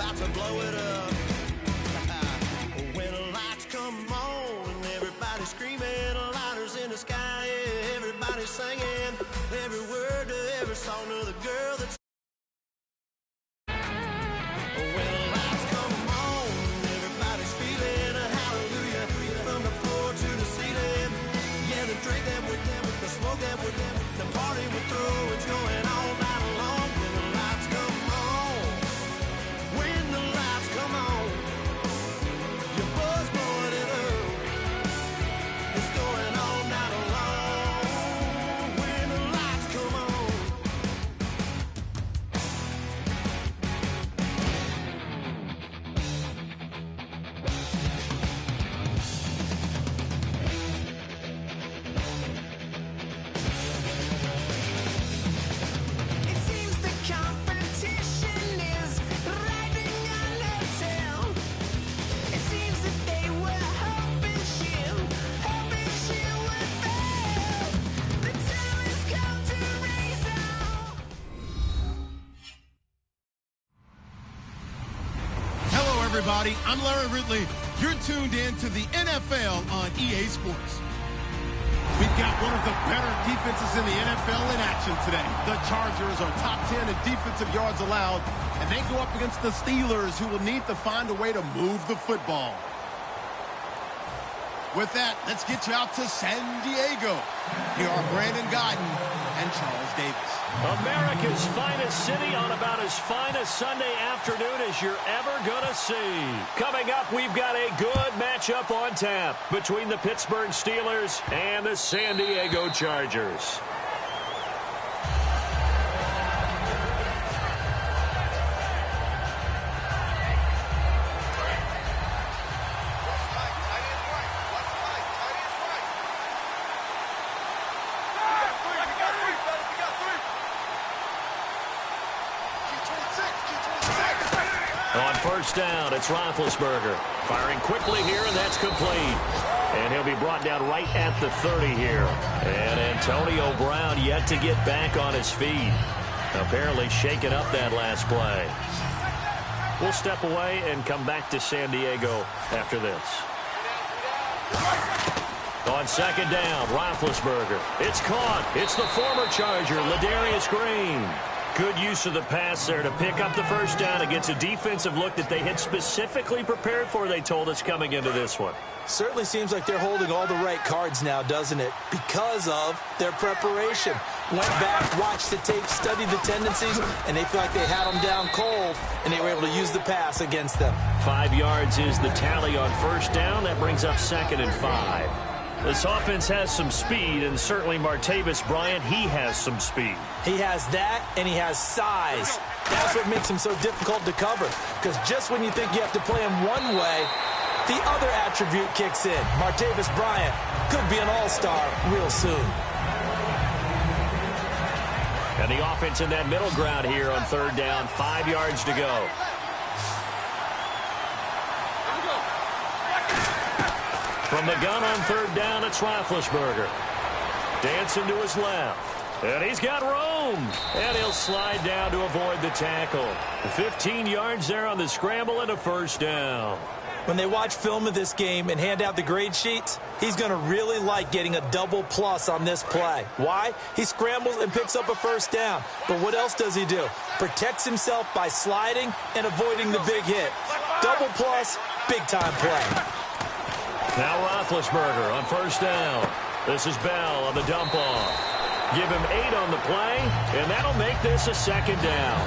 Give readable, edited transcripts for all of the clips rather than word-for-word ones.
about to blow it up. When the lights come on and everybody's screaming, lighters in the sky, yeah, everybody's singing every word to every song to the girl that's. When the lights come on, everybody's feeling a hallelujah from the floor to the ceiling. Yeah, the drink that with them, the smoke that with them, the party we're through, it's going all night long. When the lights come on, when the lights come on, your buzz blowing it up. It's going all night long. When the lights come on. It seems the competition is riding on the tail. It seems that they were hoping she would fail. The time has come to raise out. Hello, everybody. I'm Larry Ridley. You're tuned in to the NFL on EA Sports. We've got one of the better defenses in the NFL in action today. The Chargers are top 10 in defensive yards allowed, and they go up against the Steelers, who will need to find a way to move the football. With that, let's get you out to San Diego. Here are Brandon Gaudin and Charles Davis. America's finest city on about as fine a Sunday afternoon as you're ever going to see. Coming up, we've got a good matchup on tap between the Pittsburgh Steelers and the San Diego Chargers. On first down, it's Roethlisberger. Firing quickly here, and that's complete. And he'll be brought down right at the 30 here. And Antonio Brown yet to get back on his feet. Apparently shaking up that last play. We'll step away and come back to San Diego after this. On second down, Roethlisberger. It's caught. It's the former Charger, Ladarius Green. Good use of the pass there to pick up the first down against a defensive look that they had specifically prepared for, they told us, coming into this one. Certainly seems like they're holding all the right cards now, doesn't it? Because of their preparation. Went back, watched the tape, studied the tendencies, and they feel like they had them down cold, and they were able to use the pass against them. 5 yards is the tally on first down. That brings up 2nd and 5. This offense has some speed, and certainly Martavis Bryant, he has some speed. He has that, and he has size. That's what makes him so difficult to cover, because just when you think you have to play him one way, the other attribute kicks in. Martavis Bryant could be an all-star real soon. And the offense in that middle ground here on third down, 5 yards to go. From the gun on third down, it's Roethlisberger. Dancing to his left. And he's got room. And he'll slide down to avoid the tackle. 15 yards there on the scramble and a first down. When they watch film of this game and hand out the grade sheets, he's going to really like getting a double plus on this play. Why? He scrambles and picks up a first down. But what else does he do? Protects himself by sliding and avoiding the big hit. Double plus, big-time play. Now Roethlisberger on first down. This is Bell on the dump-off. Give him 8 on the play, and that'll make this a second down.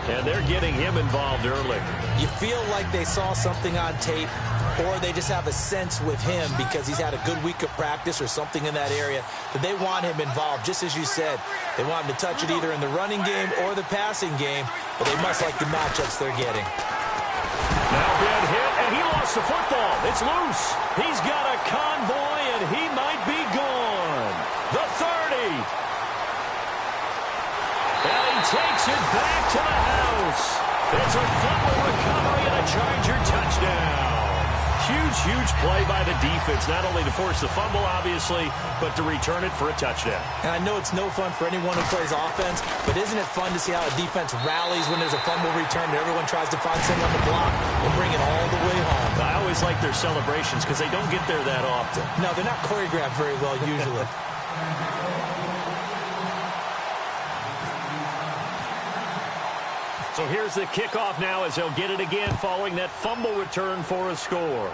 And they're getting him involved early. You feel like they saw something on tape, or they just have a sense with him because he's had a good week of practice or something in that area that they want him involved, just as you said. They want him to touch it either in the running game or the passing game, but they must like the matchups they're getting. Now big hit, and he lost the football. It's loose. He's got a convoy, and he might be gone. The 30. And he takes it back to the house. It's a fumble recovery and a Charger touchdown. Huge play by the defense, not only to force the fumble, obviously, but to return it for a touchdown. And I know it's no fun for anyone who plays offense, but isn't it fun to see how a defense rallies when there's a fumble return and everyone tries to find someone to block and bring it all the way home? I always like their celebrations because they don't get there that often. No, they're not choreographed very well usually. So here's the kickoff now as they'll get it again following that fumble return for a score.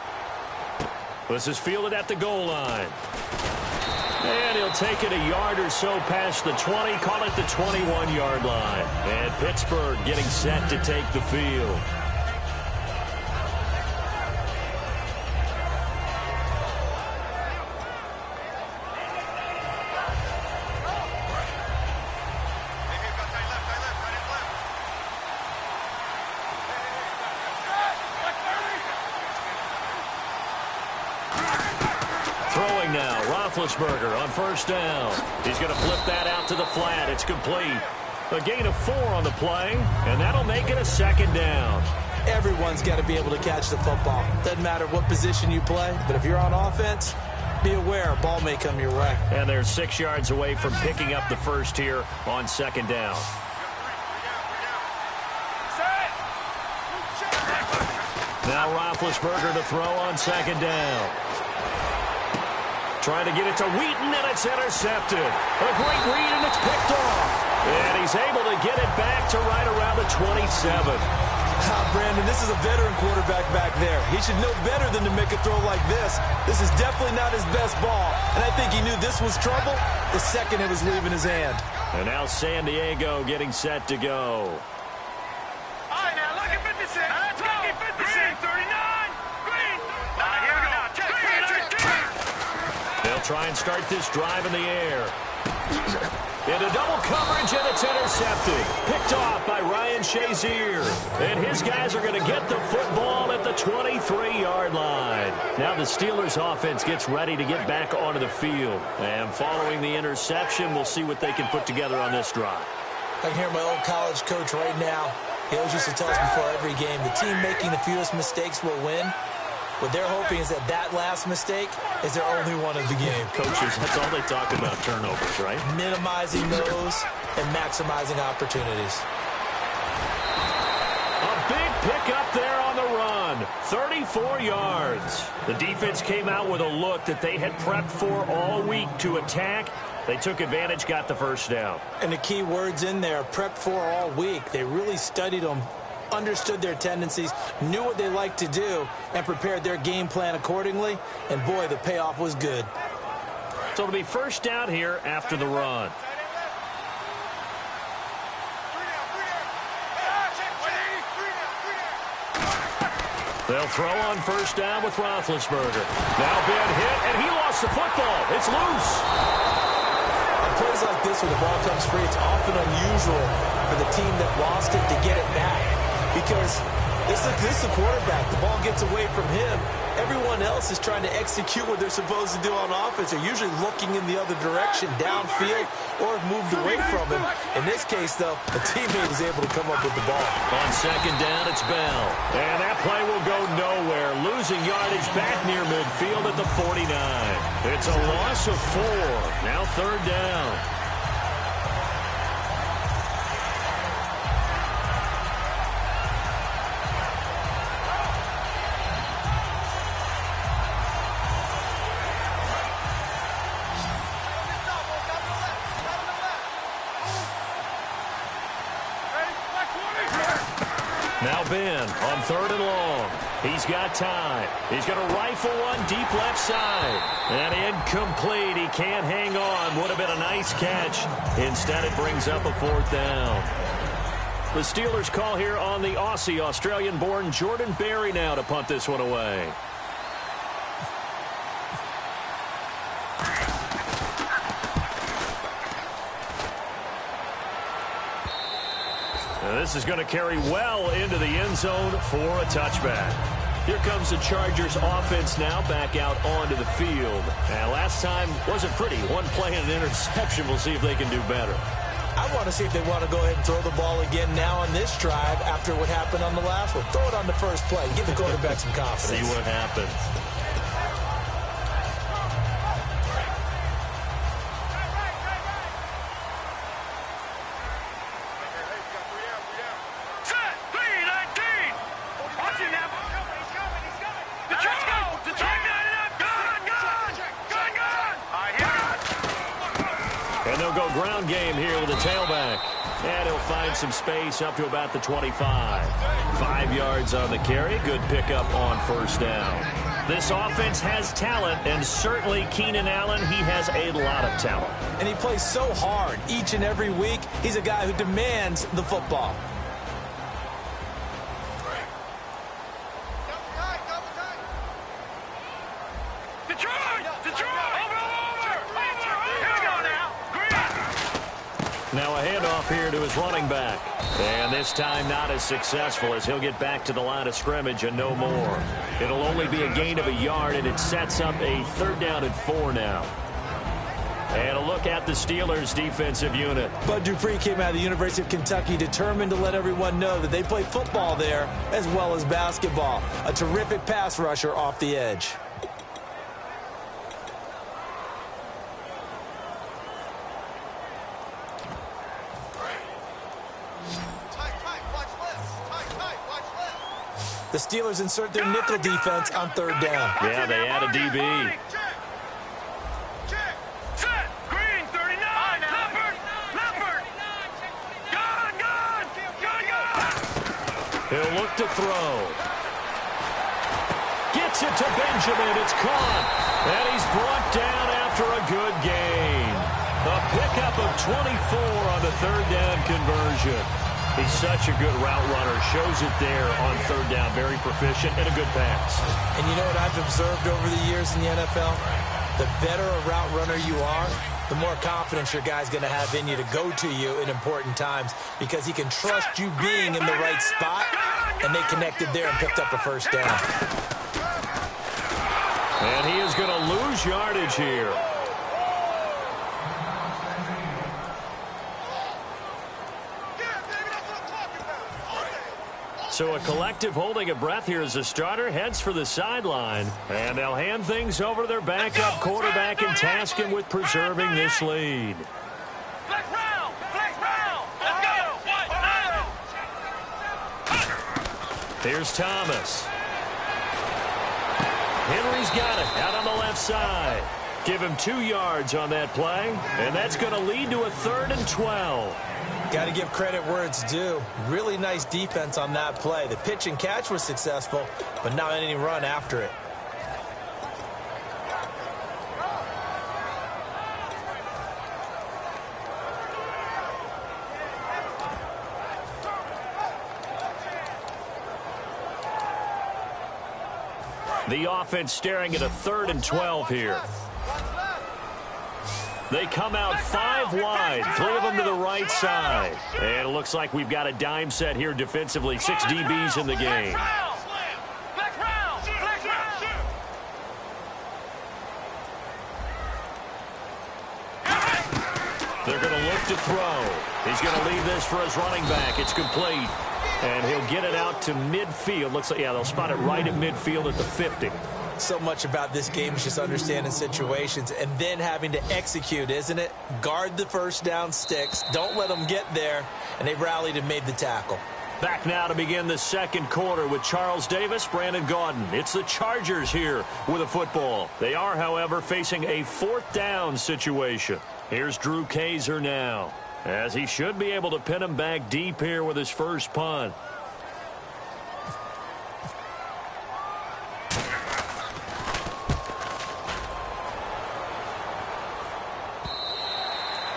This is fielded at the goal line. And he'll take it a yard or so past the 20, call it the 21-yard line. And Pittsburgh getting set to take the field. Throwing now, Roethlisberger on first down. He's going to flip that out to the flat. It's complete. A gain of 4 on the play, and that'll make it a second down. Everyone's got to be able to catch the football. Doesn't matter what position you play, but if you're on offense, be aware a ball may come your way. And they're 6 yards away from picking up the first here on second down. Now Roethlisberger to throw on second down. Trying to get it to Wheaton, and it's intercepted. A great read, and it's picked off. And he's able to get it back to right around the 27. Brandon, this is a veteran quarterback back there. He should know better than to make a throw like this. This is definitely not his best ball. And I think he knew this was trouble the second it was leaving his hand. And now San Diego getting set to go. All right, now look at 56. Let's go. 56, 39. Green. Here we go. They'll try and start this drive in the air. Into double coverage, and it's intercepted. Picked off by Ryan Shazier. And his guys are going to get the football at the 23-yard line. Now the Steelers offense gets ready to get back onto the field. And following the interception, we'll see what they can put together on this drive. I can hear my old college coach right now. He always used to tell us before every game, the team making the fewest mistakes will win. What they're hoping is that that last mistake is their only one of the game. Coaches, that's all they talk about, turnovers, right? Minimizing those and maximizing opportunities. A big pick up there on the run. 34 yards. The defense came out with a look that they had prepped for all week to attack. They took advantage, got the first down. And the key words in there, prepped for all week. They really studied them, understood their tendencies, knew what they liked to do, and prepared their game plan accordingly. And, boy, the payoff was good. So it'll be first down here after the run. They'll throw on first down with Roethlisberger. Now Ben hit, and he lost the football. It's loose. On plays like this where the ball comes free, it's often unusual for the team that lost it to get it back. Because this is the quarterback. The ball gets away from him. Everyone else is trying to execute what they're supposed to do on offense. They're usually looking in the other direction, downfield, or have moved away from him. In this case, though, a teammate is able to come up with the ball. On second down, it's Bell. And that play will go nowhere. Losing yardage back near midfield at the 49. It's a loss of 4. Now third down. Now Ben on third and long. He's got time. He's going to rifle one deep left side. And incomplete. He can't hang on. Would have been a nice catch. Instead, it brings up a fourth down. The Steelers call here on the Aussie, Australian-born Jordan Berry now to punt this one away. This is going to carry well into the end zone for a touchback. Here comes the Chargers offense now back out onto the field. And last time wasn't pretty. One play and an interception. We'll see if they can do better. I want to see if they want to go ahead and throw the ball again now on this drive after what happened on the last one. Throw it on the first play. Give the quarterback some confidence. See what happens. And they'll go ground game here with a tailback. And he'll find some space up to about the 25. 5 yards on the carry. Good pickup on first down. This offense has talent, and certainly Keenan Allen, he has a lot of talent. And he plays so hard each and every week. He's a guy who demands the football. Now a handoff here to his running back. And this time not as successful as he'll get back to the line of scrimmage and no more. It'll only be a gain of a yard, and it sets up a 3rd down and 4 now. And a look at the Steelers' defensive unit. Bud Dupree came out of the University of Kentucky determined to let everyone know that they play football there as well as basketball. A terrific pass rusher off the edge. The Steelers insert their nickel defense on 3rd down. Yeah, they add a DB. Green, 39. Leopard. Gun. He'll look to throw. Gets it to Benjamin. It's caught. And he's brought down after a good gain. A pickup of 24 on the 3rd down conversion. He's such a good route runner. Shows it there on 3rd down. Very proficient and a good pass. And you know what I've observed over the years in the NFL? The better a route runner you are, the more confidence your guy's going to have in you to go to you in important times because he can trust you being in the right spot, and they connected there and picked up a 1st down. And he is going to lose yardage here. So a collective holding of breath here as the starter heads for the sideline. And they'll hand things over to their backup quarterback and task him with preserving this lead. Flex round. Let's go. Here's Thomas. Henry's got it out on the left side. Give him 2 yards on that play. And that's going to lead to a 3rd and 12. Got to give credit where it's due. Really nice defense on that play. The pitch and catch was successful, but not any run after it. The offense staring at a 3rd and 12 here. They come out 5 wide, 3 of them to the right side. And it looks like we've got a dime set here defensively. 6 DBs in the game. They're going to look to throw. He's going to leave this for his running back. It's complete. And he'll get it out to midfield. Looks like, yeah, they'll spot it right at midfield at the 50. So much about this game is just understanding situations and then having to execute, isn't it? Guard the 1st down sticks. Don't let them get there. And they rallied and made the tackle. Back now to begin the 2nd quarter with Charles Davis, Brandon Gaudin. It's the Chargers here with a football. They are, however, facing a 4th down situation. Here's Drew Kaiser now, as he should be able to pin him back deep here with his first punt.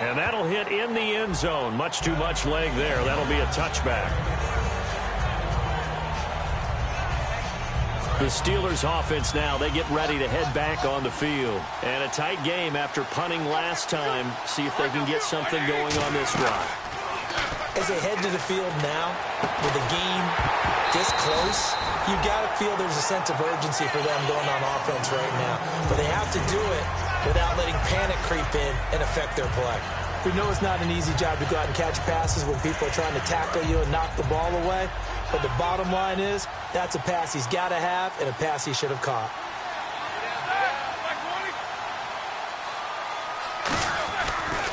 And that'll hit in the end zone. Much too much leg there. That'll be a touchback. The Steelers offense now, they get ready to head back on the field. And a tight game after punting last time. See if they can get something going on this drive. As they head to the field now, with the game this close, you got to feel there's a sense of urgency for them going on offense right now. But they have to do it without letting panic creep in and affect their play. We know it's not an easy job to go out and catch passes when people are trying to tackle you and knock the ball away. But the bottom line is, that's a pass he's got to have and a pass he should have caught.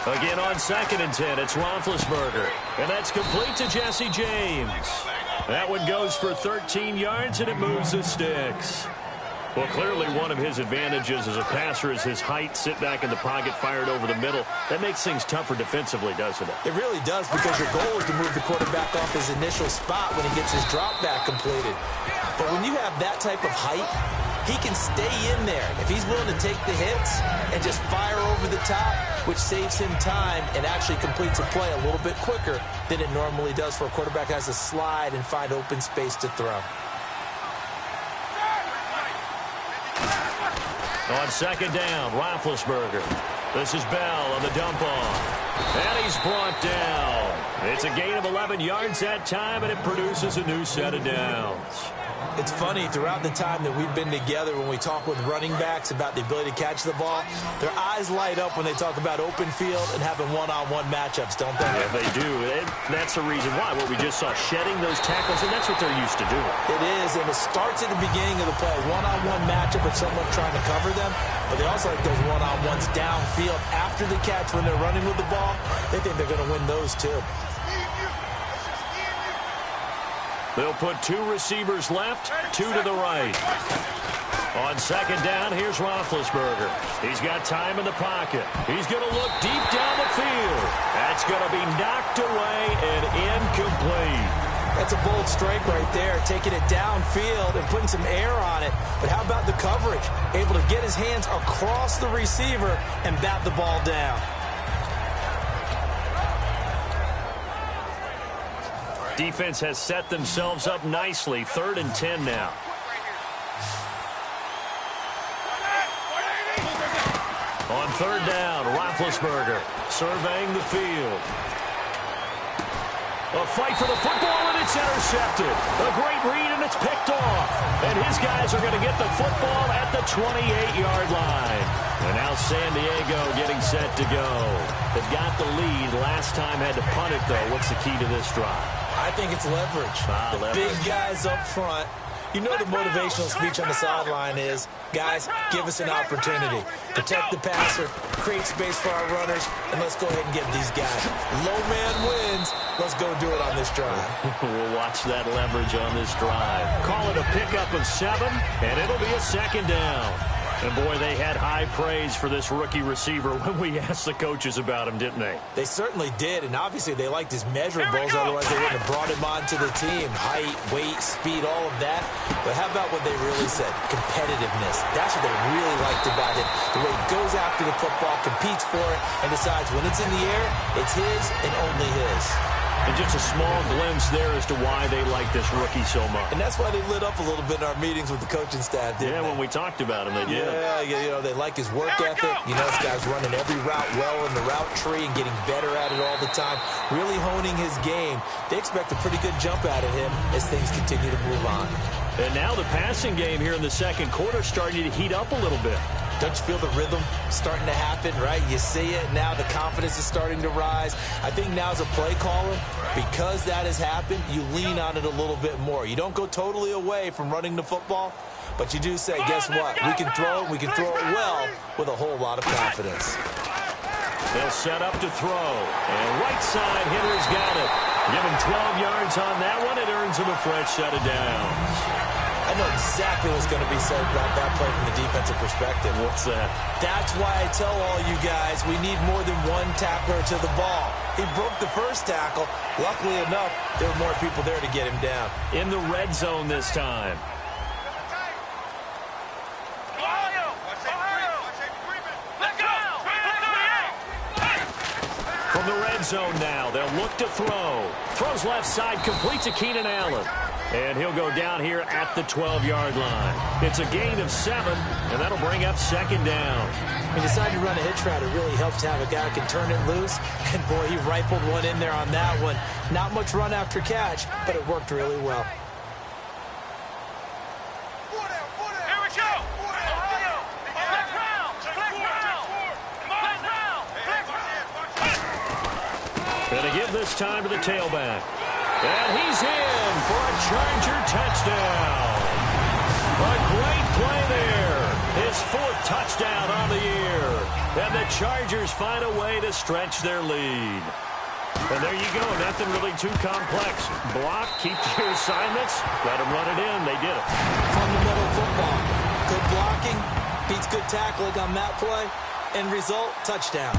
Again on 2nd and 10, it's Roethlisberger. And that's complete to Jesse James. That one goes for 13 yards, and it moves the sticks. Well, clearly one of his advantages as a passer is his height. Sit back in the pocket, fired over the middle. That makes things tougher defensively, doesn't it? It really does, because your goal is to move the quarterback off his initial spot when he gets his drop back completed. But when you have that type of height, he can stay in there if he's willing to take the hits and just fire over the top, which saves him time and actually completes a play a little bit quicker than it normally does for a quarterback who has to slide and find open space to throw. On 2nd down, Roethlisberger. This is Bell on the dump off. And he's brought down. It's a gain of 11 yards that time, and it produces a new set of downs. It's funny, throughout the time that we've been together, when we talk with running backs about the ability to catch the ball, their eyes light up when they talk about open field and having one-on-one matchups, don't they? Yeah, they do. And that's the reason why. What we just saw, shedding those tackles, and that's what they're used to doing. It is, and it starts at the beginning of the play. One-on-one matchup with someone trying to cover them, but they also like those one-on-ones downfield after the catch when they're running with the ball. They think they're going to win those, too. They'll put 2 receivers left, 2 to the right. On 2nd down, here's Roethlisberger. He's got time in the pocket. He's going to look deep down the field. That's going to be knocked away and incomplete. That's a bold strike right there, taking it downfield and putting some air on it. But how about the coverage? Able to get his hands across the receiver and bat the ball down. Defense has set themselves up nicely. 3rd and 10 now. On 3rd down, Roethlisberger surveying the field. A fight for the football, and it's intercepted. A great read, and it's picked off. And his guys are going to get the football at the 28-yard line. And now San Diego getting set to go. They've got the lead. Last time had to punt it, though. What's the key to this drive? I think it's leverage. The big guys up front. You know the motivational speech on the sideline is, guys, give us an opportunity. Protect the passer, create space for our runners, and let's go ahead and get these guys. Low man wins. Let's go do it on this drive. We'll watch that leverage on this drive. Call it a pickup of 7, and it'll be a 2nd down. And, boy, they had high praise for this rookie receiver when we asked the coaches about him, didn't they? They certainly did, and obviously they liked his measurables, otherwise they wouldn't have brought him onto the team. Height, weight, speed, all of that. But how about what they really said? Competitiveness. That's what they really liked about him. The way he goes after the football, competes for it, and decides when it's in the air, it's his and only his. And just a small glimpse there as to why they like this rookie so much. And that's why they lit up a little bit in our meetings with the coaching staff, didn't they? When we talked about him, they did. Yeah, you know, they like his work ethic. You know, this guy's running every route well in the route tree and getting better at it all the time, really honing his game. They expect a pretty good jump out of him as things continue to move on. And now the passing game here in the 2nd quarter starting to heat up a little bit. Don't you feel the rhythm starting to happen, right? You see it now, the confidence is starting to rise. I think now as a play caller, because that has happened, you lean on it a little bit more. You don't go totally away from running the football, but you do say, guess what? We can throw it well with a whole lot of confidence. They'll set up to throw. And right side, Henry's got it. Give him 12 yards on that one. It earns him a fresh set of downs. I know exactly what's going to be said about that play from the defensive perspective. What's that? That's why I tell all you guys we need more than one tackler to the ball. He broke the first tackle. Luckily enough, there were more people there to get him down. In the red zone this time. From the red zone now, they'll look to throw. Throws left side, complete to Keenan Allen. And he'll go down here at the 12-yard line. It's a gain of 7, and that'll bring up 2nd down. He decided to run a hitch route. It really helps to have a guy who can turn it loose. And, boy, he rifled one in there on that one. Not much run after catch, but it worked really well. this time to the tailback. And he's in for a Charger touchdown. A great play there. His 4th touchdown on the year. And the Chargers find a way to stretch their lead. And there you go. Nothing really too complex. Block, keep your assignments, let them run it in. They did it. Fundamental football. Good blocking, beats good tackling on that play. End result, touchdown.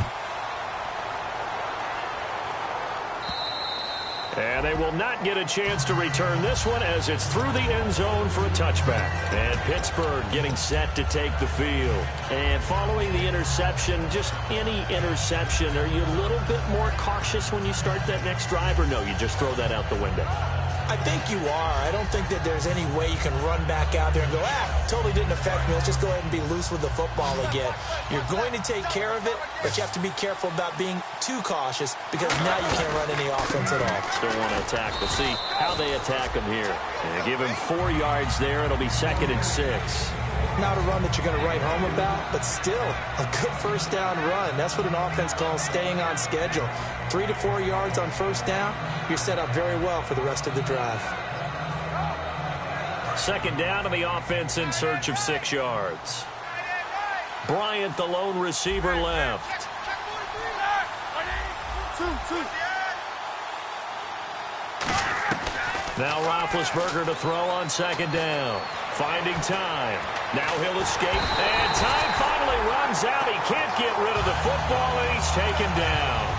And they will not get a chance to return this one as it's through the end zone for a touchback. And Pittsburgh getting set to take the field. And following the interception, just any interception, are you a little bit more cautious when you start that next drive, or no, you just throw that out the window? I think you are. I don't think that there's any way you can run back out there and go, totally didn't affect me. Let's just go ahead and be loose with the football again. You're going to take care of it, but you have to be careful about being too cautious because now you can't run any offense at all. Still want to attack. We'll see how they attack him here. And they give him 4 yards there. It'll be 2nd and 6. Not a run that you're going to write home about, but still a good first down run. That's what an offense calls staying on schedule. 3 to 4 yards on first down, you're set up very well for the rest of the drive. 2nd down, and the offense in search of 6 yards. Bryant, the lone receiver, left. Now Roethlisberger to throw on 2nd down. Finding time. Now he'll escape. And time finally runs out. He can't get rid of the football, and he's taken down.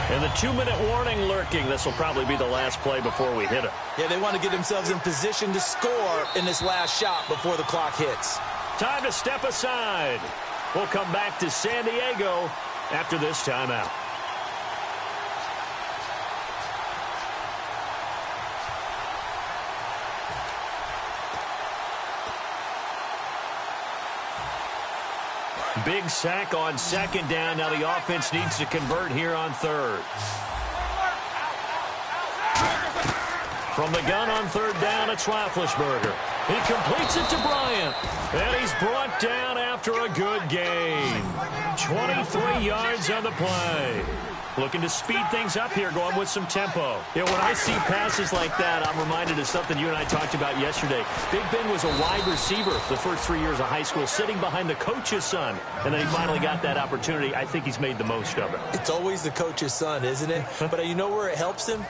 And the 2-minute warning lurking. This will probably be the last play before we hit it. Yeah, they want to get themselves in position to score in this last shot before the clock hits. Time to step aside. We'll come back to San Diego after this timeout. Big sack on 2nd down. Now the offense needs to convert here on 3rd. From the gun on 3rd down, it's Roethlisberger. He completes it to Bryant. And he's brought down after a good gain. 23 yards on the play. Looking to speed things up here, going with some tempo. You know, when I see passes like that, I'm reminded of something you and I talked about yesterday. Big Ben was a wide receiver the first 3 years of high school, sitting behind the coach's son. And then he finally got that opportunity. I think he's made the most of it. It's always the coach's son, isn't it? But you know where it helps him?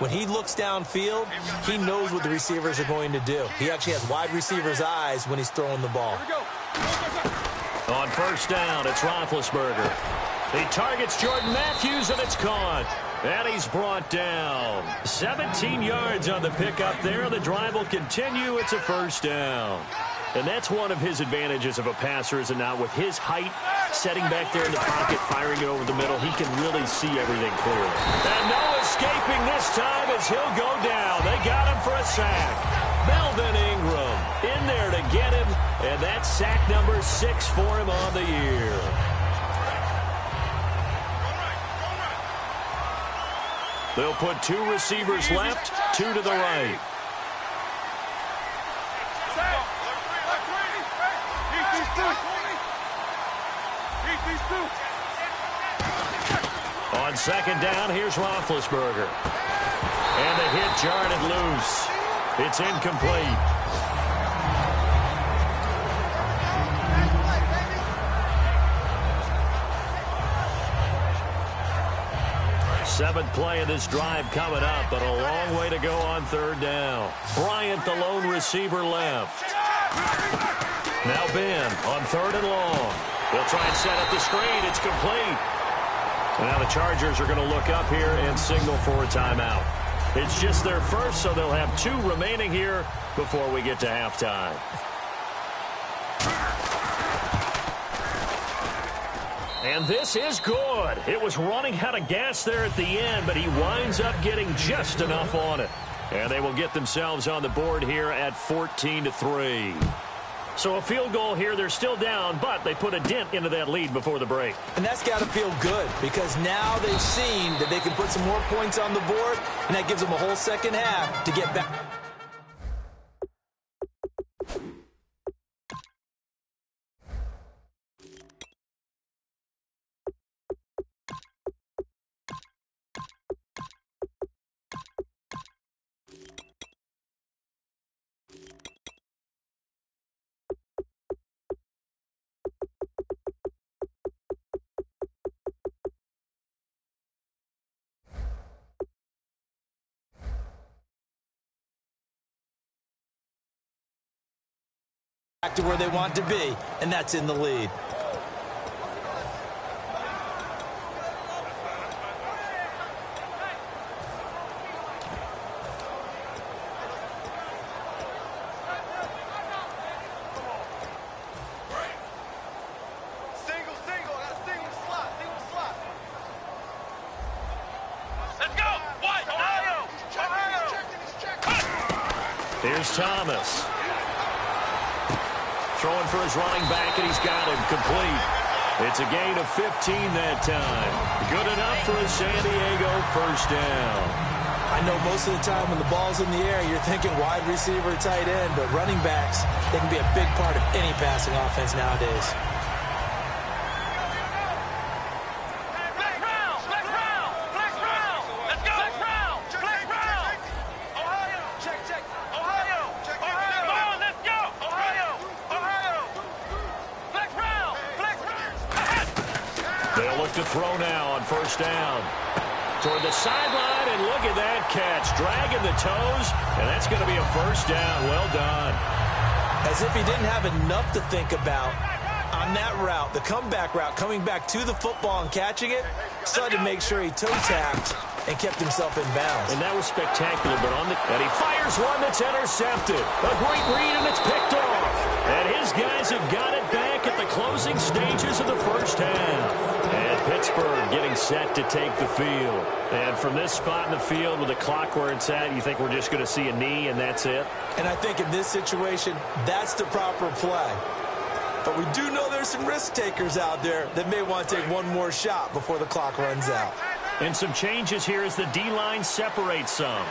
When he looks downfield, he knows what the receivers are going to do. He actually has wide receivers' eyes when he's throwing the ball. On 1st down, it's Roethlisberger. He targets Jordan Matthews, and it's caught. And he's brought down. 17 yards on the pickup there. The drive will continue. It's a 1st down. And that's one of his advantages of a passer, is it not? With his height, setting back there in the pocket, firing it over the middle, he can really see everything clearly. And no escaping this time as he'll go down. They got him for a sack. Melvin Ingram in there to get him. And that's sack number 6 for him on the year. They'll put 2 receivers left, 2 to the right. On 2nd down, here's Roethlisberger. And the hit jarred it loose. It's incomplete. Seventh play of this drive coming up, but a long way to go on 3rd down. Bryant, the lone receiver, left. Now Ben on 3rd and long. They'll try and set up the screen. It's complete. Now the Chargers are going to look up here and signal for a timeout. It's just their first, so they'll have 2 remaining here before we get to halftime. And this is good. It was running out of gas there at the end, but he winds up getting just enough on it. And they will get themselves on the board here at 14-3. So a field goal here. They're still down, but they put a dent into that lead before the break. And that's got to feel good because now they've seen that they can put some more points on the board, and that gives them a whole second half to get back. to where they want to be, and that's in the lead. Here's Thomas. Throwing for his running back, and he's got him complete. It's a gain of 15 that time. Good enough for a San Diego first down. I know most of the time when the ball's in the air, you're thinking wide receiver, tight end, but running backs, they can be a big part of any passing offense nowadays. To throw now on first down. Toward the sideline, and look at that catch. Dragging the toes, and that's going to be a first down. Well done. As if he didn't have enough to think about on that route, the comeback route, coming back to the football and catching it, started to make sure he toe-tapped and kept himself in bounds. And that was spectacular, but and he fires one that's intercepted. A great read, and it's picked off. And his guys have got it back at the closing stages of the first half. And Pittsburgh getting set to take the field. And from this spot in the field with the clock where it's at, you think we're just going to see a knee and that's it? And I think in this situation, that's the proper play. But we do know there's some risk takers out there that may want to take one more shot before the clock runs out. And some changes here as the D-line separates some.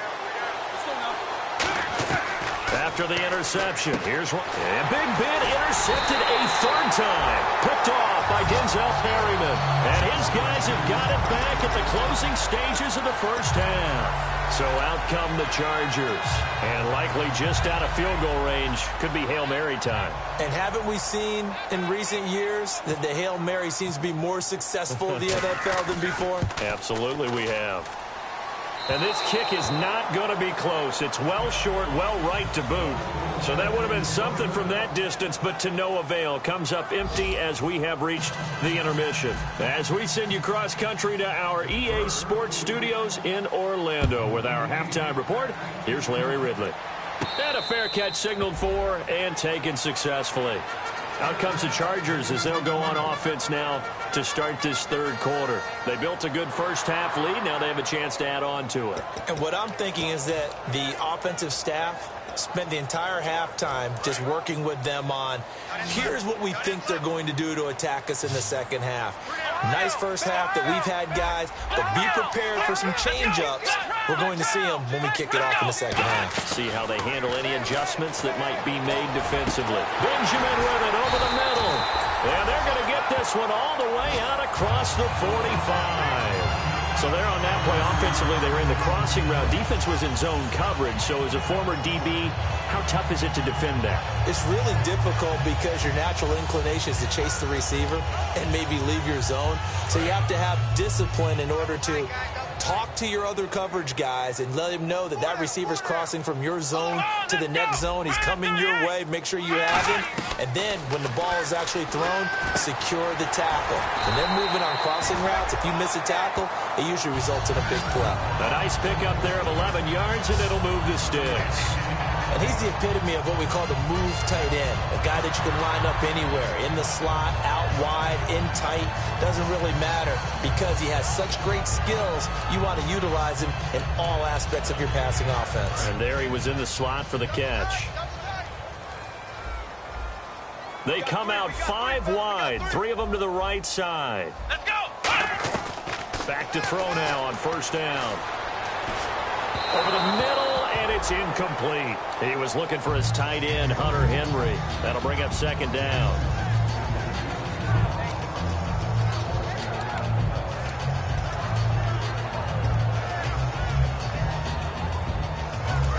After the interception, here's one. And Big Ben intercepted a third time. Picked off by Denzel Perryman. And his guys have got it back at the closing stages of the first half. So out come the Chargers. And likely just out of field goal range. Could be Hail Mary time. And haven't we seen in recent years that the Hail Mary seems to be more successful in the NFL than before? Absolutely we have. And this kick is not going to be close. It's well short, well right to boot. So that would have been something from that distance, but to no avail. Comes up empty as we have reached the intermission. As we send you cross-country to our EA Sports Studios in Orlando with our halftime report, here's Larry Ridley. And a fair catch signaled for and taken successfully. Out comes the Chargers as they'll go on offense now to start this third quarter. They built a good first half lead. Now they have a chance to add on to it. And what I'm thinking is that the offensive staff spent the entire halftime just working with them on, here's what we think they're going to do to attack us in the second half. Nice first half that we've had, guys, but be prepared for some change-ups. We're going to see them when we kick it off in the second half. See how they handle any adjustments that might be made defensively. Benjamin with it over the middle. And they're going to get this one all the way out across the 45. So there on that play, offensively, they ran the crossing route. Defense was in zone coverage, so as a former DB, how tough is it to defend that? It's really difficult because your natural inclination is to chase the receiver and maybe leave your zone. So you have to have discipline in order to talk to your other coverage guys and let him know that that receiver's crossing from your zone to the next zone. He's coming your way. Make sure you have him. And then when the ball is actually thrown, secure the tackle. When they're moving on crossing routes, if you miss a tackle, it usually results in a big play. A nice pickup there of 11 yards, and it'll move the sticks. And he's the epitome of what we call the move tight end, a guy that you can line up anywhere, in the slot, out wide, in tight, doesn't really matter because he has such great skills. You want to utilize him in all aspects of your passing offense. And there he was in the slot for the catch. They come out 5 wide, 3 of them to the right side. Let's go! Back to throw now on first down. Over the middle, and it's incomplete. He was looking for his tight end, Hunter Henry. That'll bring up second down.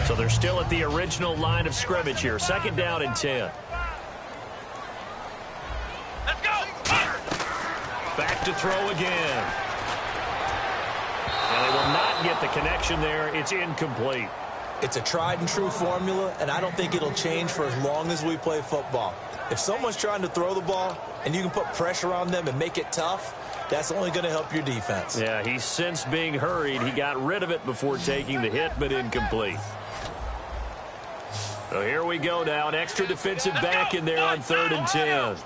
So they're still at the original line of scrimmage here. Second down and 10. Let's go! Back to throw again. And they will not get the connection there. It's incomplete. It's a tried and true formula, and I don't think it'll change for as long as we play football. If someone's trying to throw the ball and you can put pressure on them and make it tough, that's only going to help your defense. Yeah, he's since being hurried. He got rid of it before taking the hit, but incomplete. So here we go now. An extra defensive back in there on 3rd and 10.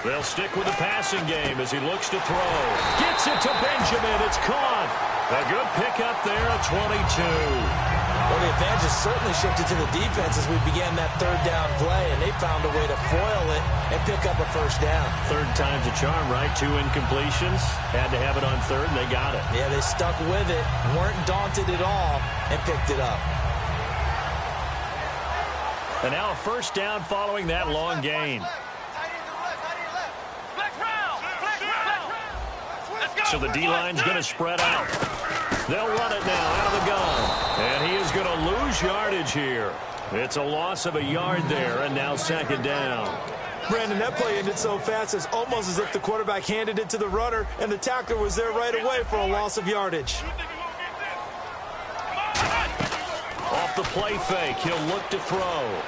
They'll stick with the passing game as he looks to throw. Gets it to Benjamin. It's caught. A good pickup there at 22. Well, the advantage has certainly shifted to the defense as we began that 3rd down play, and they found a way to foil it and pick up a 1st down. 3rd time's a charm, right? 2 incompletions. Had to have it on 3rd, and they got it. Yeah, they stuck with it, weren't daunted at all, and picked it up. And now a 1st down following that long gain. So the D-line's going to spread out. They'll run it now out of the gun. And he is going to lose yardage here. It's a loss of a yard there, and now 2nd down. Brandon, that play ended so fast, it's almost as if the quarterback handed it to the runner, and the tackler was there right away for a loss of yardage. Off the play fake, he'll look to throw.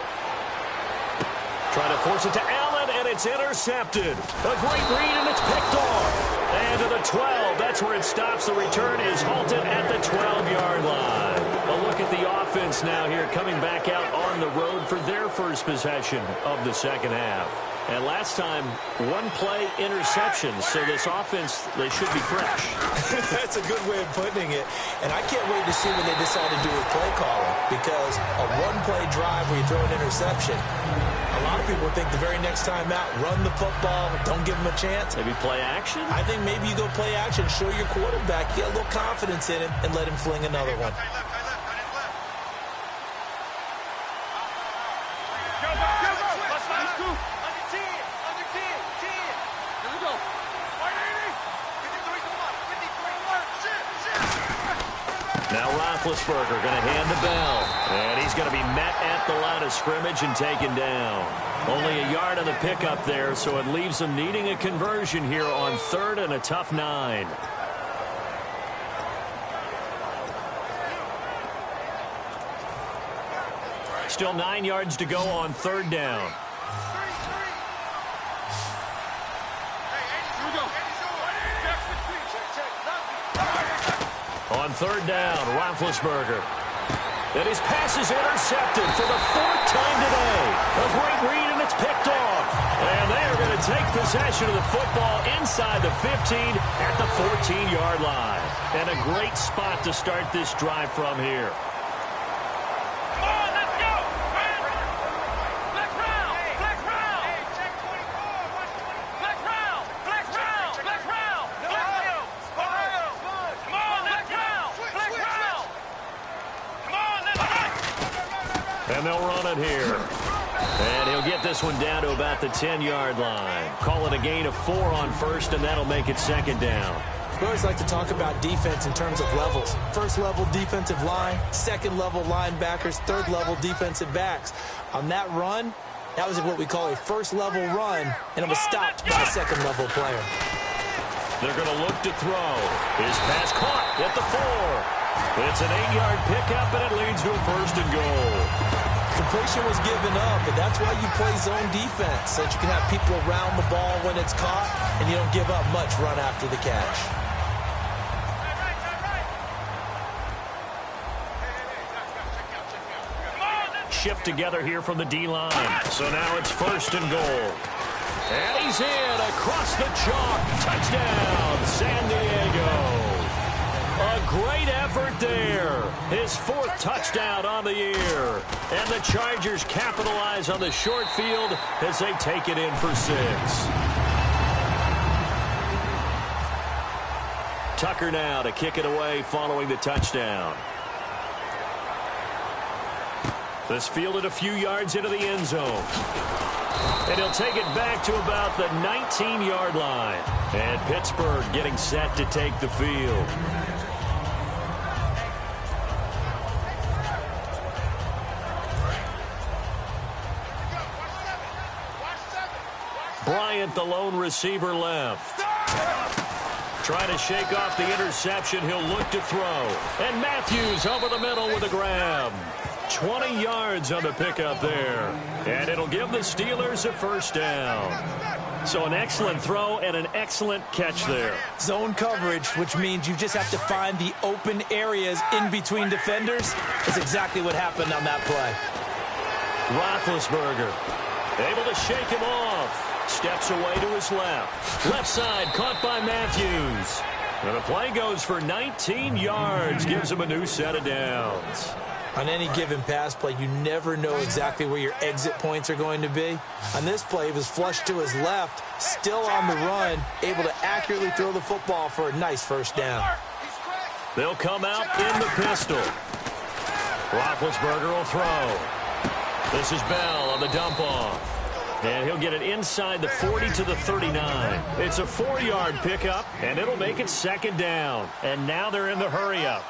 Try to force it to Allen, and it's intercepted. A great read, and it's picked off. And to the 12, that's where it stops. The return is halted at the 12-yard line. A look at the offense now here, coming back out on the road for their first possession of the 2nd half. And last time, 1-play interception, so this offense, they should be fresh. That's a good way of putting it. And I can't wait to see what they decide to do with play calling, because a 1-play drive where you throw an interception, a lot of people think the very next time out, run the football, don't give them a chance. Maybe play action? I think maybe you go play action, show your quarterback, get a little confidence in him, and let him fling another one. Now Roethlisberger going to hand the bell. And he's going to be met at the line of scrimmage and taken down. Only a yard on the pickup there, so it leaves them needing a conversion here on 3rd and a tough 9. Still 9 yards to go on 3rd down. On 3rd down, Roethlisberger. And his pass is intercepted for the 4th time today. A great read, and it's picked off. And they are going to take possession of the football inside the 15 at the 14-yard line. And a great spot to start this drive from here. And they'll run it here. And he'll get this one down to about the 10-yard line. Call it a gain of 4 on 1st, and that'll make it 2nd down. We always like to talk about defense in terms of levels. 1st level defensive line, 2nd level linebackers, 3rd level defensive backs. On that run, that was what we call a 1st level run, and it was stopped by a 2nd level player. They're going to look to throw. His pass caught at the 4. It's an 8-yard pickup, and it leads to a 1st and goal. Completion was given up, but that's why you play zone defense, so that you can have people around the ball when it's caught, and you don't give up much run after the catch. Shift together here from the D-line. So now it's 1st and goal. And he's in across the chalk. Touchdown, San Diego. A great effort there. His 4th touchdown on the year. And the Chargers capitalize on the short field as they take it in for 6. Tucker now to kick it away following the touchdown. This fielded a few yards into the end zone. And he'll take it back to about the 19-yard line. And Pittsburgh getting set to take the field. Bryant, the lone receiver, left. Trying to shake off the interception. He'll look to throw. And Matthews over the middle with a grab. 20 yards on the pickup there. And it'll give the Steelers a first down. So an excellent throw and an excellent catch there. Zone coverage, which means you just have to find the open areas in between defenders. That's exactly what happened on that play. Roethlisberger able to shake him off. Steps away to his left. Left side caught by Matthews. And the play goes for 19 yards. Gives him a new set of downs. On any given pass play, you never know exactly where your exit points are going to be. On this play, he was flushed to his left, still on the run, able to accurately throw the football for a nice first down. They'll come out in the pistol. Roethlisberger will throw. This is Bell on the dump-off. And he'll get it inside the 40 to the 39. It's a 4-yard pickup, and it'll make it second down. And now they're in the hurry-up.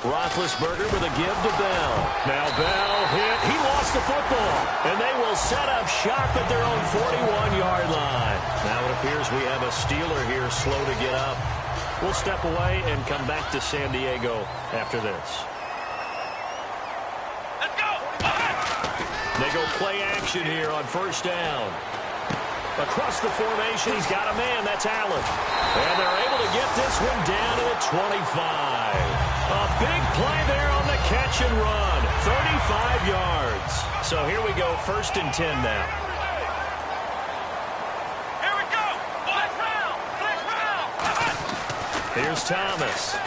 Roethlisberger with a give to Bell. Now Bell hit. He lost the football. And they will set up shop at their own 41-yard line. Now it appears we have a Steeler here slow to get up. We'll step away and come back to San Diego after this. Let's go! They go play action here on first down. Across the formation, he's got a man. That's Allen. And they're able to get this one down to the 25. A big play there on the catch and run. 35 yards. So here we go, 1st and 10 now. Here we go! Flex round! Flex round! Here's Thomas.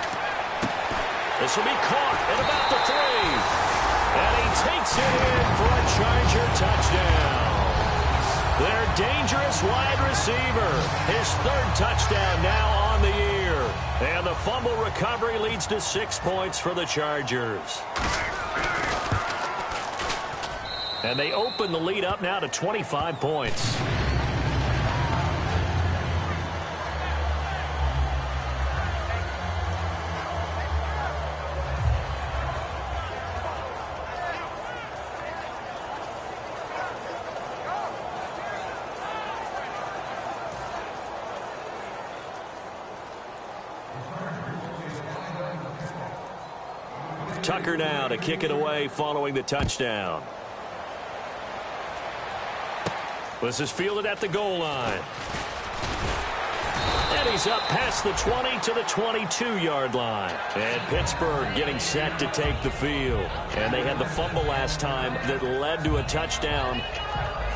This will be caught at about the 3. And he takes it in for a Charger touchdown. Their dangerous wide receiver. His 3rd touchdown now on the year. And the fumble recovery leads to 6 points for the Chargers. And they open the lead up now to 25 points. Tucker now to kick it away following the touchdown. This is fielded at the goal line. And he's up past the 20 to the 22-yard line. And Pittsburgh getting set to take the field. And they had the fumble last time that led to a touchdown.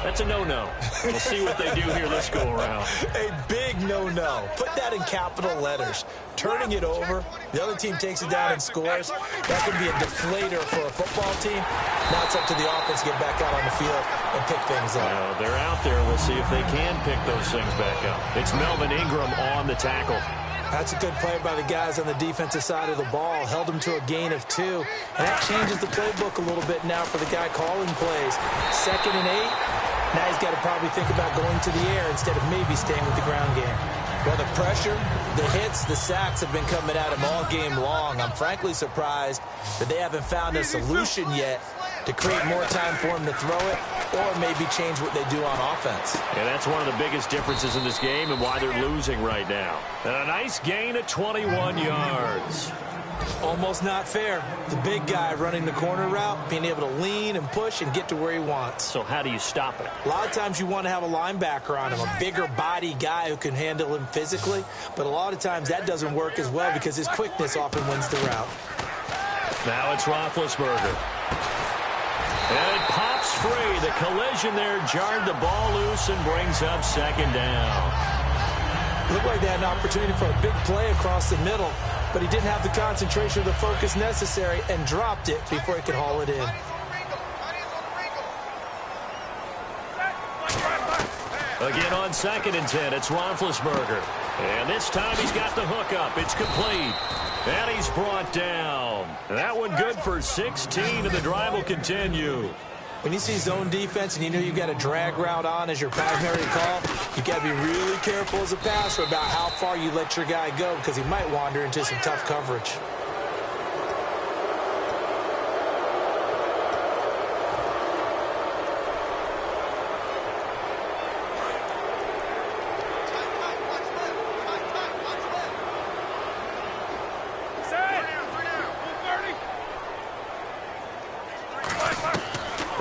That's a no-no. We'll see what they do here this go-around. A big no-no. Put that in capital letters. Turning it over, the other team takes it down and scores. That could be a deflator for a football team. Now it's up to the offense to get back out on the field and pick things up. They're out there. We'll see if they can pick those things back up. It's Melvin Ingram on the tackle. That's a good play by the guys on the defensive side of the ball. Held them to a gain of 2. And that changes the playbook a little bit now for the guy calling plays. 2nd and 8. Now he's got to probably think about going to the air instead of maybe staying with the ground game. Well, the pressure, the hits, the sacks have been coming at him all game long. I'm frankly surprised that they haven't found a solution yet to create more time for him to throw it or maybe change what they do on offense. And that's one of the biggest differences in this game and why they're losing right now. And a nice gain of 21 yards. Almost not fair. The big guy running the corner route, being able to lean and push and get to where he wants. So how do you stop it? A lot of times you want to have a linebacker on him, a bigger body guy who can handle him physically. But a lot of times that doesn't work as well because his quickness often wins the route. Now it's Roethlisberger. And it pops free. The collision there jarred the ball loose and brings up 2nd down. Looked like they had an opportunity for a big play across the middle, but he didn't have the concentration or the focus necessary and dropped it before he could haul it in. Again on 2nd and 10, it's Roethlisberger. And this time he's got the hookup. It's complete. And he's brought down. That one good for 16, and the drive will continue. When you see zone defense and you know you've got a drag route on as your primary call, you've got to be really careful as a passer about how far you let your guy go because he might wander into some tough coverage.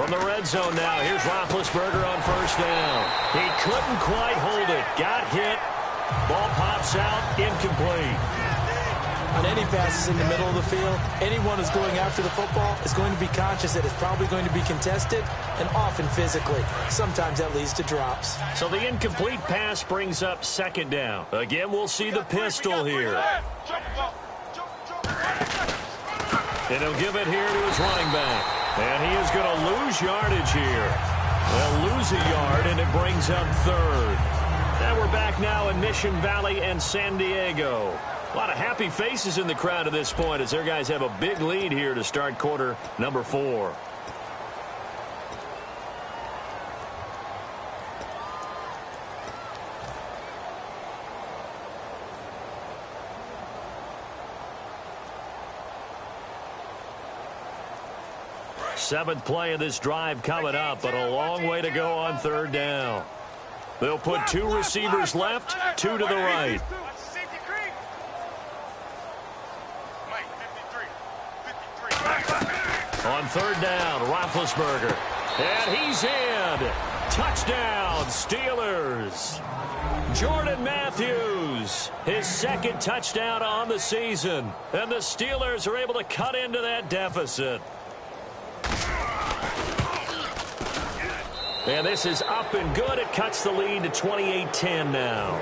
From the red zone now, here's Roethlisberger on first down. He couldn't quite hold it. Got hit. Ball pops out, incomplete. On any passes in the middle of the field, anyone who's going after the football is going to be conscious that it's probably going to be contested, and often physically. Sometimes that leads to drops. So the incomplete pass brings up second down. Again, we'll see the pistol here. And he'll give it here to his running back. And he is going to lose yardage here. They'll lose a yard, and it brings up third. And we're back now in Mission Valley and San Diego. A lot of happy faces in the crowd at this point as their guys have a big lead here to start quarter number 4. Seventh play of this drive coming up, but a long way to go on third down. They'll put 2 receivers left, 2 to the right. On third down, Roethlisberger. And he's in. Touchdown, Steelers. Jordan Matthews, his second touchdown on the season. And the Steelers are able to cut into that deficit. And this is up and good. It cuts the lead to 28-10 now.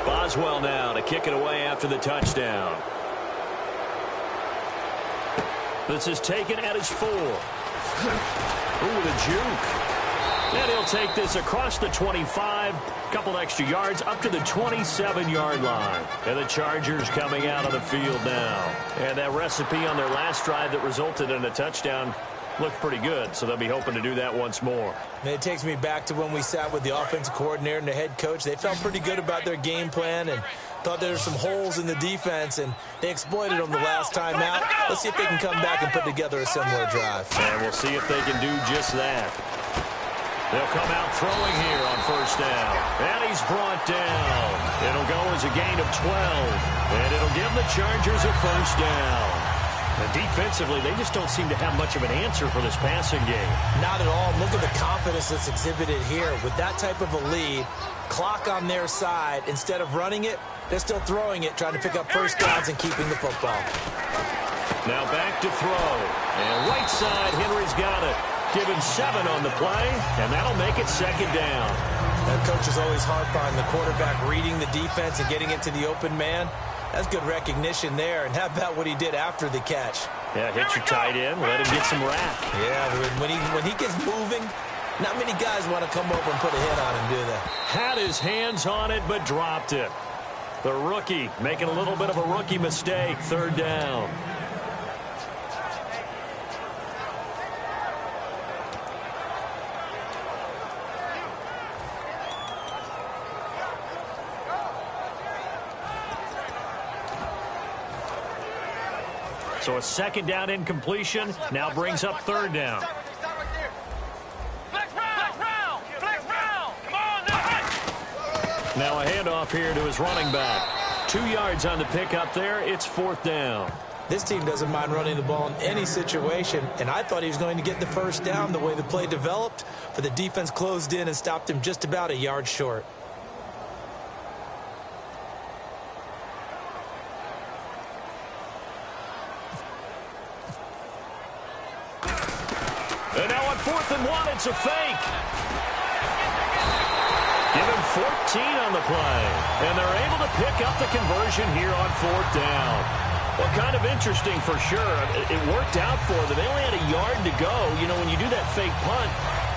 Boswell now to kick it away after the touchdown. This is taken at his 4. Ooh, the juke. And he'll take this across the 25. Couple extra yards up to the 27-yard line. And the Chargers coming out on the field now. And that recipe on their last drive that resulted in a touchdown looked pretty good, so they'll be hoping to do that once more. And it takes me back to when we sat with the offensive coordinator and the head coach. They felt pretty good about their game plan and thought there were some holes in the defense, and they exploited them the last time out. Let's see if they can come back and put together a similar drive. And we'll see if they can do just that. They'll come out throwing here on first down. And he's brought down. It'll go as a gain of 12. And it'll give the Chargers a first down. And defensively, they just don't seem to have much of an answer for this passing game. Not at all. Look at the confidence that's exhibited here. With that type of a lead, clock on their side, instead of running it, they're still throwing it, trying to pick up first downs and keeping the football. Now back to throw. And right side, Henry's got it. Give him 7 on the play, and that'll make it second down. That coach is always harp on the quarterback reading the defense and getting it to the open man. That's good recognition there. And how about what he did after the catch? Yeah, hit your tight end, let him get some rap. Yeah, when he gets moving, not many guys want to come over and put a hit on him, do they? Had his hands on it, but dropped it. The rookie making a little bit of a rookie mistake, third down. So a second down incompletion now brings up third down. Now a handoff here to his running back. 2 yards on the pickup there. It's fourth down. This team doesn't mind running the ball in any situation, and I thought he was going to get the first down the way the play developed, but the defense closed in and stopped him just about a yard short. And now on 4th and 1, it's a fake. Give him 14 on the play. And they're able to pick up the conversion here on 4th down. Well, kind of interesting for sure. It worked out for them. They only had a yard to go. You know, when you do that fake punt,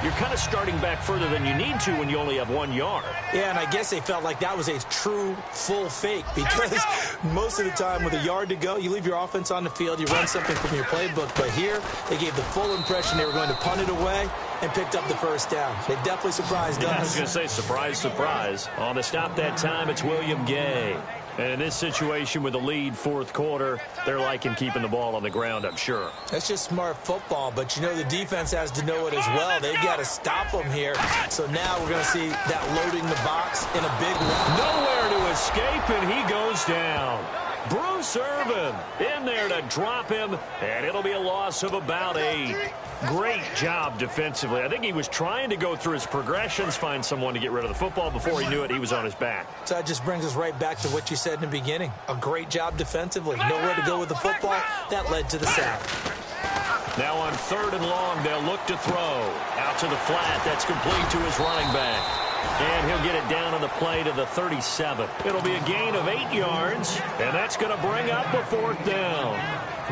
you're kind of starting back further than you need to when you only have 1 yard. Yeah, and I guess they felt like that was a true full fake because most of the time with a yard to go, you leave your offense on the field, you run something from your playbook. But here, they gave the full impression they were going to punt it away and picked up the first down. They definitely surprised us. I was going to say, surprise, surprise. On the stop that time, it's William Gay. And in this situation with the lead, fourth quarter, they're liking keeping the ball on the ground, I'm sure. That's just smart football, but you know the defense has to know it as well. They've got to stop them here. So now we're going to see that loading the box in a big way. Nowhere to escape, and he goes down. Bruce Irvin in there to drop him, and it'll be a loss of about 8. Great job defensively. I think he was trying to go through his progressions, find someone to get rid of the football. Before he knew it, he was on his back. So that just brings us right back to what you said in the beginning. A great job defensively. Nowhere to go with the football. That led to the sack. Now on 3rd and long, they'll look to throw. Out to the flat. That's complete to his running back. And he'll get it down on the play to the 37. It'll be a gain of 8 yards, and that's going to bring up a 4th down.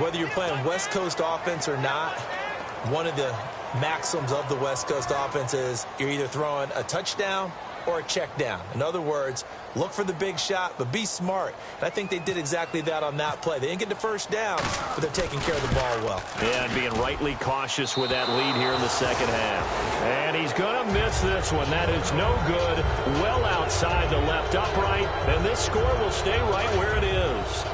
Whether you're playing West Coast offense or not, one of the maxims of the West Coast offense is you're either throwing a touchdown or a check down. In other words, look for the big shot, but be smart. And I think they did exactly that on that play. They didn't get the first down, but they're taking care of the ball well. Yeah, and being rightly cautious with that lead here in the second half. And he's going to miss this one. That is no good. Well outside the left upright, and this score will stay right where it is.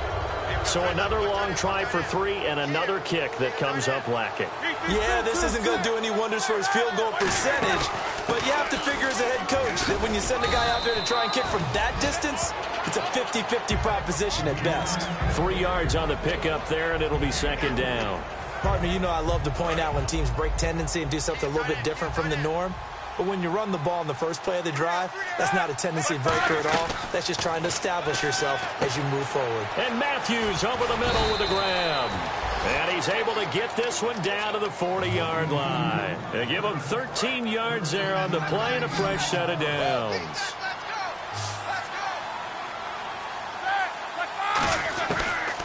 So another long try for 3 and another kick that comes up lacking. Yeah, this isn't going to do any wonders for his field goal percentage, but you have to figure as a head coach that when you send a guy out there to try and kick from that distance, it's a 50-50 proposition at best. 3 yards on the pickup there, and it'll be 2nd down. Partner, you know I love to point out when teams break tendency and do something a little bit different from the norm. But when you run the ball in the first play of the drive, that's not a tendency breaker at all. That's just trying to establish yourself as you move forward. And Matthews over the middle with a grab. And he's able to get this one down to the 40-yard line. They give him 13 yards there on the play and a fresh set of downs.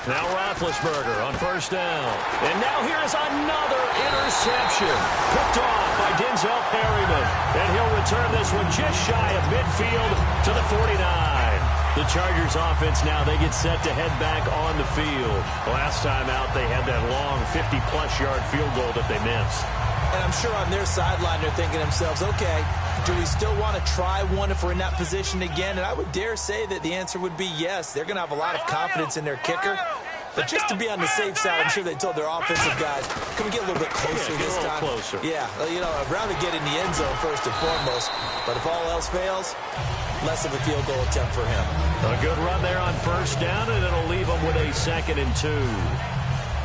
Now Roethlisberger on 1st down. And now here's another interception. Picked off by Denzel Perryman. And he'll return this one just shy of midfield to the 49. The Chargers offense now, they get set to head back on the field. Last time out, they had that long 50-plus yard field goal that they missed. And I'm sure on their sideline they're thinking to themselves, okay, do we still want to try one if we're in that position again? And I would dare say that the answer would be yes. They're going to have a lot of confidence in their kicker. But just to be on the safe side, I'm sure they told their offensive guys, can we get a little bit closer this time? Closer. Yeah, you know, I'd rather get in the end zone first and foremost. But if all else fails, less of a field goal attempt for him. A good run there on 1st down, and it'll leave them with a 2nd and 2.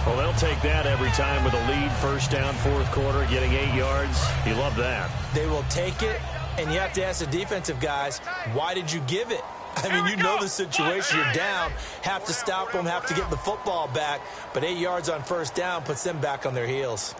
Well, they'll take that every time with a lead. 1st down, 4th quarter, getting 8 yards. You love that. They will take it, and you have to ask the defensive guys, why did you give it? I mean, you know the situation. You're down, have to stop them, have to get the football back. But 8 yards on 1st down puts them back on their heels.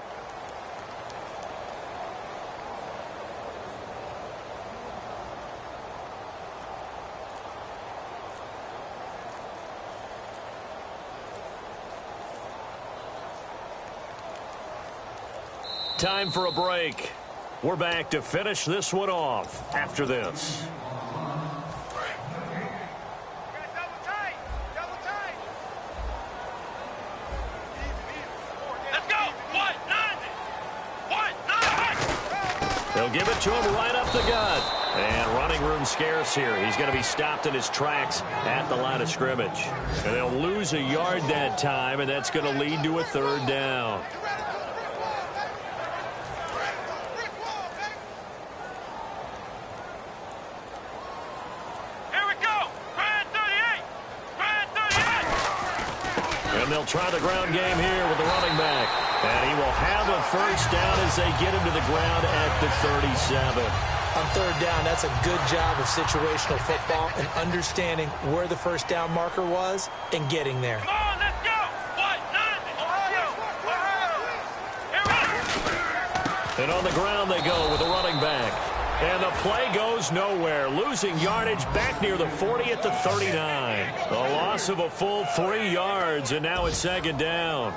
Time for a break. We're back to finish this one off after this. Let's go. 190. 190. They'll give it to him right up the gut. And running room scarce here. He's going to be stopped in his tracks at the line of scrimmage. And they'll lose a yard that time, and that's going to lead to a 3rd down. And they'll try the ground game here with the running back. And he will have a 1st down as they get him to the ground at the 37. On 3rd down, that's a good job of situational football and understanding where the 1st down marker was and getting there. Come on, let's go. 190. And on the ground they go with the running back. And the play goes nowhere. Losing yardage back near the 40 at the 39. A loss of a full 3 yards, and now it's 2nd down.